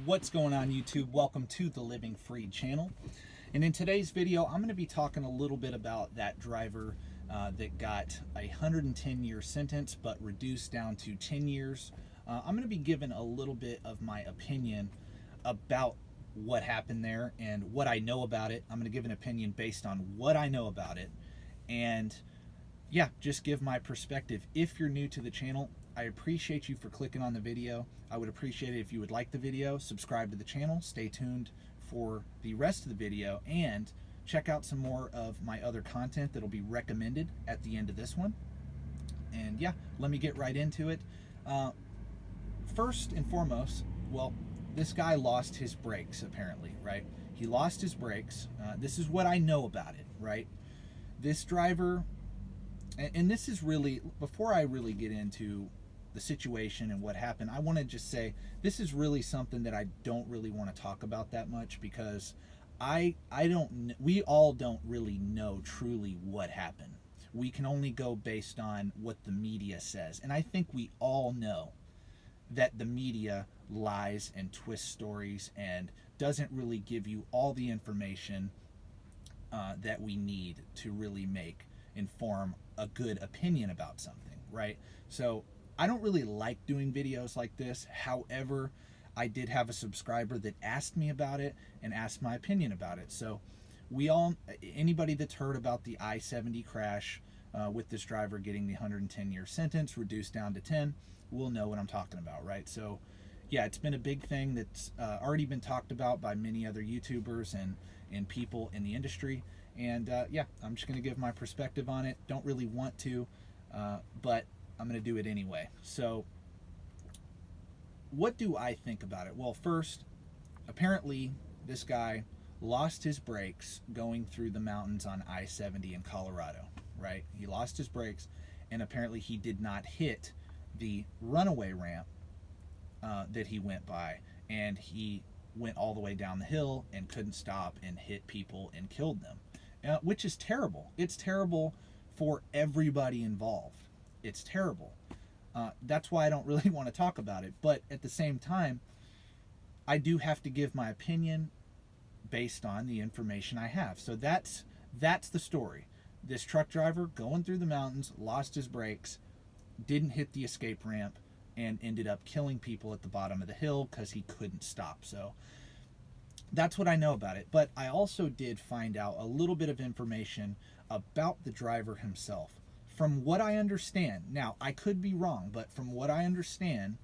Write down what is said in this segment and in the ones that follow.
What's going on, YouTube? Welcome to the Living Free channel. And in today's video, I'm going to be talking a little bit about that driver that got a 110-year sentence but reduced down to 10 years. I'm going to be giving a little bit of my opinion about what happened there and what I know about it. I'm going to give an opinion based on what I know about it. And yeah, just give my perspective. If you're new to the channel, I appreciate you for clicking on the video. I would appreciate it if you would like the video, subscribe to the channel, stay tuned for the rest of the video, and check out some more of my other content that'll be recommended at the end of this one. And yeah, let me get right into it. First and foremost, well, this guy lost his brakes, apparently, right? He lost his brakes. This is what I know about it, right? This driver, and this is really, before I really get into the situation and what happened, I want to just say this is really something that I don't really want to talk about that much, because we all don't really know truly what happened. We can only go based on what the media says, and I think we all know that the media lies and twists stories and doesn't really give you all the information that we need to really inform a good opinion about something, right? So I don't really like doing videos like this. However, I did have a subscriber that asked me about it and asked my opinion about it. So anybody that's heard about the I-70 crash with this driver getting the 110-year sentence reduced down to 10 will know what I'm talking about, right? So yeah, it's been a big thing that's already been talked about by many other YouTubers and people in the industry. And yeah, I'm just going to give my perspective on it. Don't really want to, but I'm going to do it anyway. So what do I think about it? Well, first, apparently this guy lost his brakes going through the mountains on I-70 in Colorado, right? He lost his brakes, and apparently he did not hit the runaway ramp that he went by, and he went all the way down the hill and couldn't stop and hit people and killed them, which is terrible. It's terrible for everybody involved. It's terrible. That's why I don't really want to talk about it. But at the same time, I do have to give my opinion based on the information I have. So that's the story. This truck driver going through the mountains, lost his brakes, didn't hit the escape ramp, and ended up killing people at the bottom of the hill because he couldn't stop. So that's what I know about it. But I also did find out a little bit of information about the driver himself. From what I understand, now I could be wrong, but from what I understand,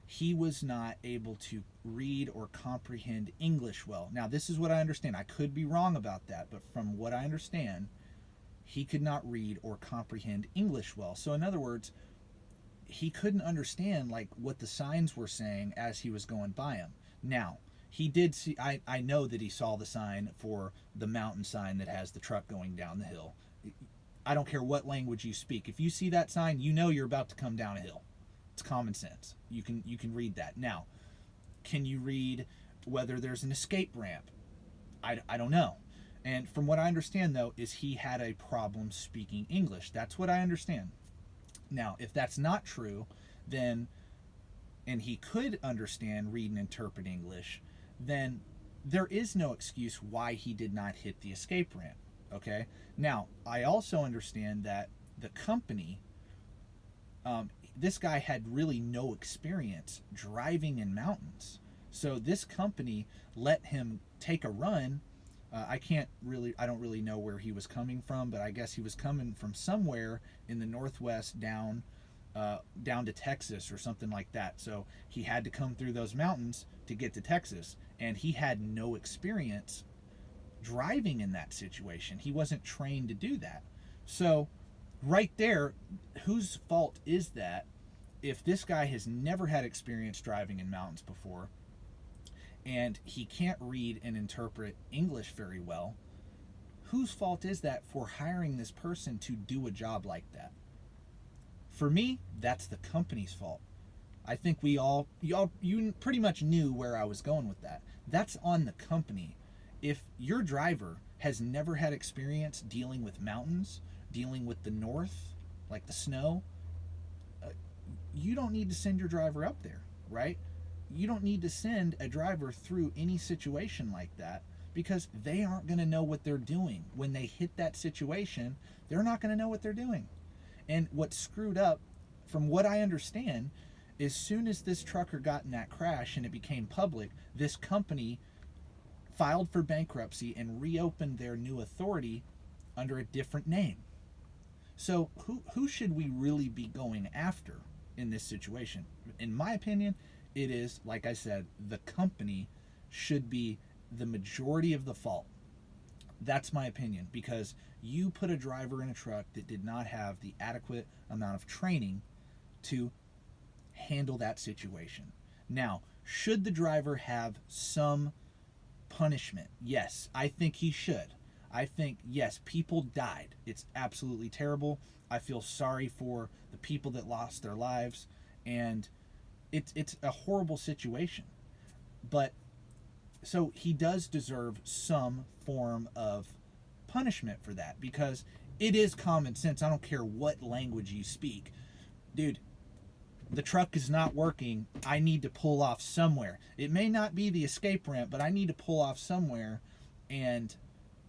he was not able to read or comprehend English well. Now, this is what I understand. I could be wrong about that, but from what I understand, he could not read or comprehend English well. So in other words, he couldn't understand like what the signs were saying as he was going by him. Now, he did see, I know that he saw the sign for the mountain sign that has the truck going down the hill. I don't care what language you speak. If you see that sign, you know you're about to come down a hill. It's common sense. You can read that. Now, can you read whether there's an escape ramp? I don't know. And from what I understand, though, is he had a problem speaking English. That's what I understand. Now, if that's not true, then, and he could understand, read, and interpret English, then there is no excuse why he did not hit the escape ramp. Okay. Now, I also understand that the company, this guy had really no experience driving in mountains. So this company let him take a run. I don't really know where he was coming from, but I guess he was coming from somewhere in the Northwest down to Texas or something like that. So he had to come through those mountains to get to Texas, and he had no experience driving in that situation. He wasn't trained to do that. So right there, whose fault is that? If this guy has never had experience driving in mountains before, and he can't read and interpret English very well, whose fault is that for hiring this person to do a job like that? For me, that's the company's fault. I think you pretty much knew where I was going with that. That's on the company. If your driver has never had experience dealing with mountains, dealing with the north, like the snow, you don't need to send your driver up there, right? you don't need to send a driver through any situation like that, because they aren't going to know what they're doing. When they hit that situation, they're not going to know what they're doing. And what's screwed up, from what I understand, as soon as this trucker got in that crash and it became public, this company filed for bankruptcy and reopened their new authority under a different name. So who should we really be going after in this situation? In my opinion, it is, like I said, the company should be the majority of the fault. That's my opinion, because you put a driver in a truck that did not have the adequate amount of training to handle that situation. Now, should the driver have some punishment? Yes, I think he should. I think, yes, people died. It's absolutely terrible. I feel sorry for the people that lost their lives, and it's a horrible situation. But so he does deserve some form of punishment for that, because it is common sense. I don't care what language you speak. Dude, the truck is not working. I need to pull off somewhere. It may not be the escape ramp, but I need to pull off somewhere and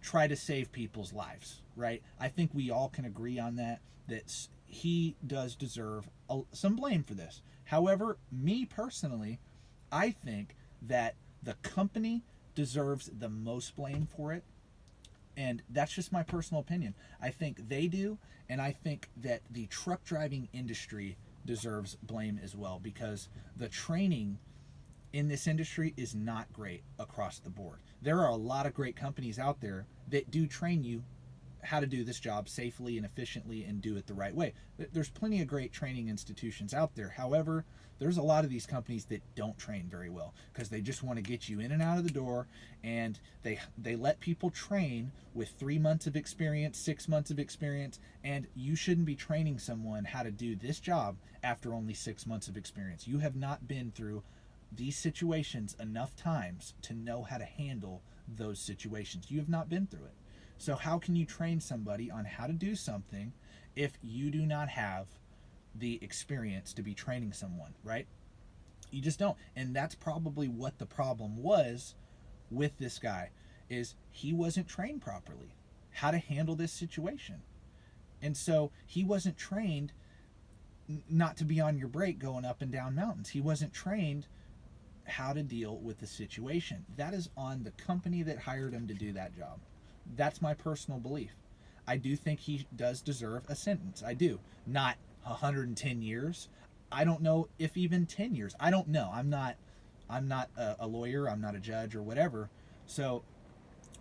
try to save people's lives, right? I think we all can agree on that he does deserve some blame for this. However, me personally, I think that the company deserves the most blame for it. And that's just my personal opinion. I think they do, and I think that the truck driving industry deserves blame as well, because the training in this industry is not great across the board. There are a lot of great companies out there that do train you how to do this job safely and efficiently and do it the right way. There's plenty of great training institutions out there. However, there's a lot of these companies that don't train very well, because they just want to get you in and out of the door, and they let people train with 3 months of experience, 6 months of experience, and you shouldn't be training someone how to do this job after only 6 months of experience. You have not been through these situations enough times to know how to handle those situations. You have not been through it. So how can you train somebody on how to do something if you do not have the experience to be training someone, right? You just don't. And that's probably what the problem was with this guy, is he wasn't trained properly how to handle this situation. And so he wasn't trained not to be on your brake going up and down mountains. He wasn't trained how to deal with the situation. That is on the company that hired him to do that job. That's my personal belief. I do think he does deserve a sentence. I do. Not 110 years. I don't know if even 10 years. I don't know. I'm not a lawyer. I'm not a judge or whatever. So,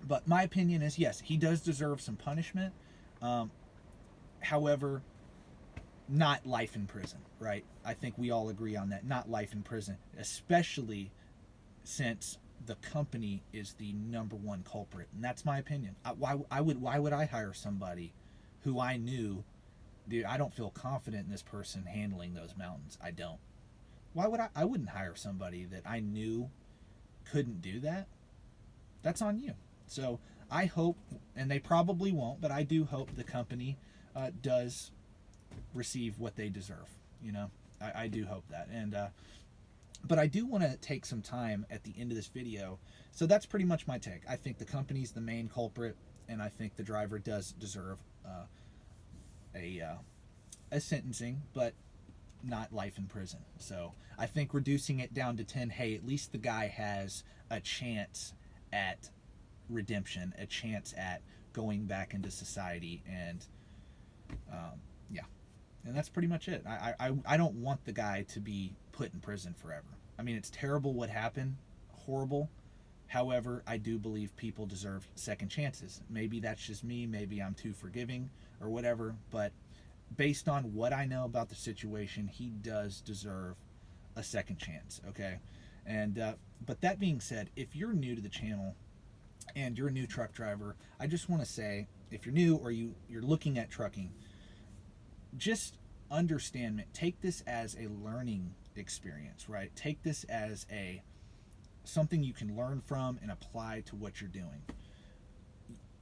but my opinion is, yes, he does deserve some punishment. However, not life in prison, right? I think we all agree on that. Not life in prison, especially since the company is the number one culprit, and that's my opinion. Why would I hire somebody who I knew, dude, I don't feel confident in this person handling those mountains. I don't. Why would I wouldn't hire somebody that I knew couldn't do that. That's on you. So I hope, and they probably won't, but I do hope the company does receive what they deserve. You know, I do hope that. And but I do want to take some time at the end of this video. So that's pretty much my take. I think the company's the main culprit, and I think the driver does deserve a sentencing, but not life in prison. So I think reducing it down to 10, hey, at least the guy has a chance at redemption, a chance at going back into society, and yeah. And that's pretty much it. I don't want the guy to be put in prison forever. I mean, it's terrible what happened, horrible. However, I do believe people deserve second chances. Maybe that's just me, maybe I'm too forgiving or whatever, but based on what I know about the situation, he does deserve a second chance, okay? And but that being said, if you're new to the channel and you're a new truck driver, I just want to say, if you're new or you're looking at trucking, just understand, take this as a learning experience, right? Take this as something you can learn from and apply to what you're doing.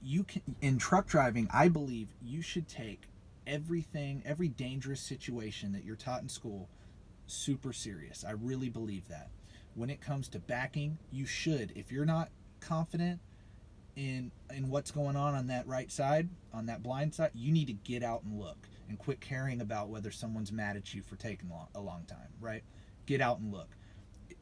You can, in truck driving, I believe you should take everything, every dangerous situation that you're taught in school, super serious. I really believe that. when it comes to backing, you should, if you're not confident in what's going on that right side, on that blind side, you need to get out and look and quit caring about whether someone's mad at you for taking a long time, right? Get out and look.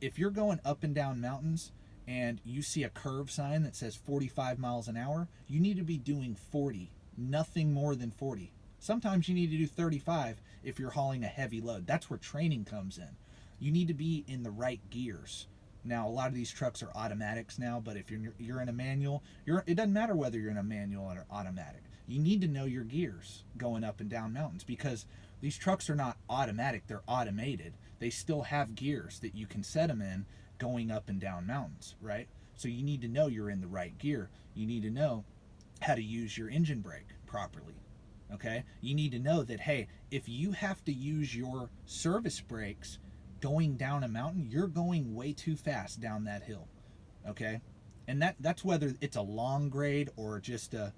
If you're going up and down mountains and you see a curve sign that says 45 miles an hour, you need to be doing 40, nothing more than 40. Sometimes you need to do 35 if you're hauling a heavy load. That's where training comes in. You need to be in the right gears. Now, a lot of these trucks are automatics now, but if you're in a manual, it doesn't matter whether you're in a manual or automatic. You need to know your gears going up and down mountains, because these trucks are not automatic, they're automated. They still have gears that you can set them in going up and down mountains, right? So you need to know you're in the right gear. You need to know how to use your engine brake properly, okay? You need to know that, hey, if you have to use your service brakes going down a mountain, you're going way too fast down that hill, okay? And that's whether it's a long grade or just a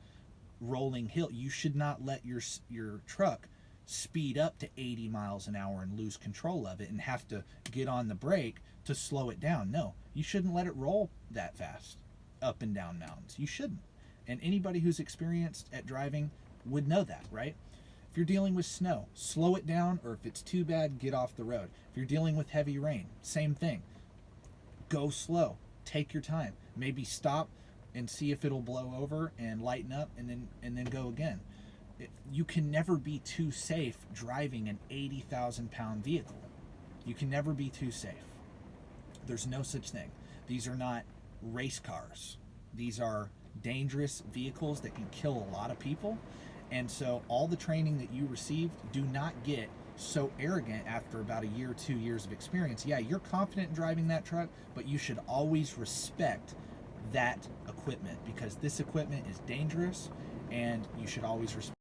rolling hill. You should not let your truck speed up to 80 miles an hour and lose control of it and have to get on the brake to slow it down. No, you shouldn't let it roll that fast up and down mountains. You shouldn't. And anybody who's experienced at driving would know that, right? If you're dealing with snow, slow it down, or if it's too bad, get off the road. If you're dealing with heavy rain, same thing. Go slow. Take your time. Maybe stop and see if it'll blow over and lighten up, and then go again. You can never be too safe driving an 80,000 pound vehicle. You can never be too safe. There's no such thing. These are not race cars. These are dangerous vehicles that can kill a lot of people. And so all the training that you received, do not get so arrogant after about a year, 2 years of experience. Yeah, you're confident in driving that truck, but you should always respect that equipment, because this equipment is dangerous and you should always respect